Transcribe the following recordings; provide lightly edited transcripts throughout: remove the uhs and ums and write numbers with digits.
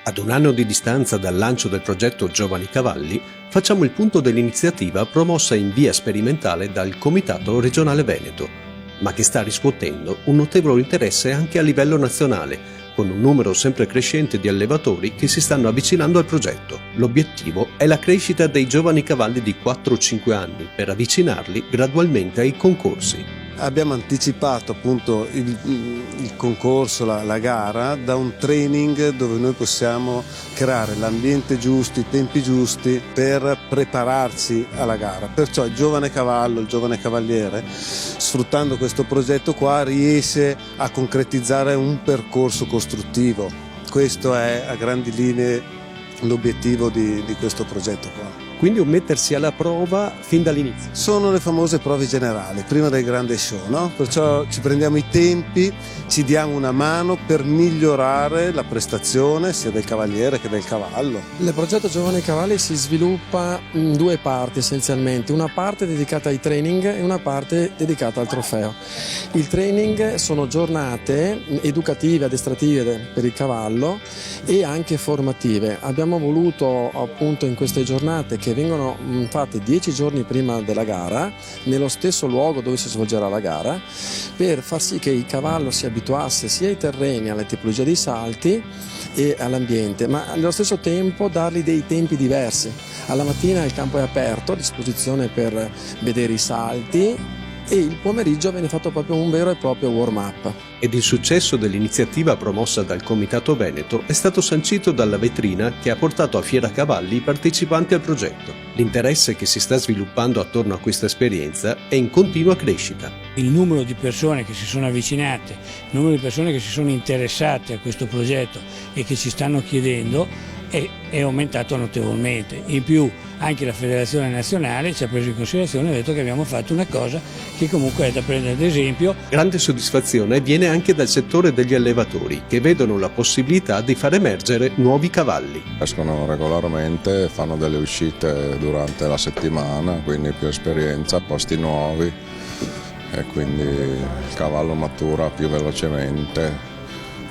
Ad un anno di distanza dal lancio del progetto Giovani Cavalli, facciamo il punto dell'iniziativa promossa in via sperimentale dal Comitato Regionale Veneto, ma che sta riscuotendo un notevole interesse anche a livello nazionale, con un numero sempre crescente di allevatori che si stanno avvicinando al progetto. L'obiettivo è la crescita dei giovani cavalli di 4-5 anni per avvicinarli gradualmente ai concorsi. Abbiamo anticipato appunto il concorso, la gara, da un training dove noi possiamo creare l'ambiente giusto, i tempi giusti per prepararci alla gara. Perciò il giovane cavallo, il giovane cavaliere, sfruttando questo progetto qua, riesce a concretizzare un percorso costruttivo. Questo è a grandi linee l'obiettivo di questo progetto qua. Quindi un mettersi alla prova fin dall'inizio. Sono le famose prove generali, prima del grande show, no? Perciò ci prendiamo i tempi, ci diamo una mano per migliorare la prestazione sia del cavaliere che del cavallo. Il progetto Giovani Cavalli si sviluppa in due parti essenzialmente, una parte dedicata ai training e una parte dedicata al trofeo. Il training sono giornate educative, addestrative per il cavallo e anche formative. Abbiamo voluto appunto in queste giornate che vengono fatte 10 giorni prima della gara, nello stesso luogo dove si svolgerà la gara, per far sì che il cavallo si abituasse sia ai terreni, alle tipologie dei salti e all'ambiente, ma allo stesso tempo dargli dei tempi diversi. Alla mattina il campo è aperto, a disposizione per vedere i salti, e il pomeriggio viene fatto proprio un vero e proprio warm-up. Ed il successo dell'iniziativa promossa dal Comitato Veneto è stato sancito dalla vetrina che ha portato a Fiera Cavalli i partecipanti al progetto. L'interesse che si sta sviluppando attorno a questa esperienza è in continua crescita. Il numero di persone che si sono avvicinate, il numero di persone che si sono interessate a questo progetto e che ci stanno chiedendo è aumentato notevolmente. In più anche la Federazione Nazionale ci ha preso in considerazione e ha detto che abbiamo fatto una cosa che comunque è da prendere ad esempio. Grande soddisfazione viene anche dal settore degli allevatori, che vedono la possibilità di far emergere nuovi cavalli. Escono regolarmente, fanno delle uscite durante la settimana, quindi più esperienza, posti nuovi e quindi il cavallo matura più velocemente,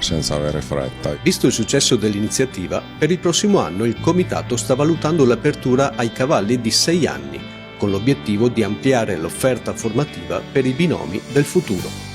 senza avere fretta. Visto il successo dell'iniziativa, per il prossimo anno il Comitato sta valutando l'apertura ai cavalli di 6 anni, con l'obiettivo di ampliare l'offerta formativa per i binomi del futuro.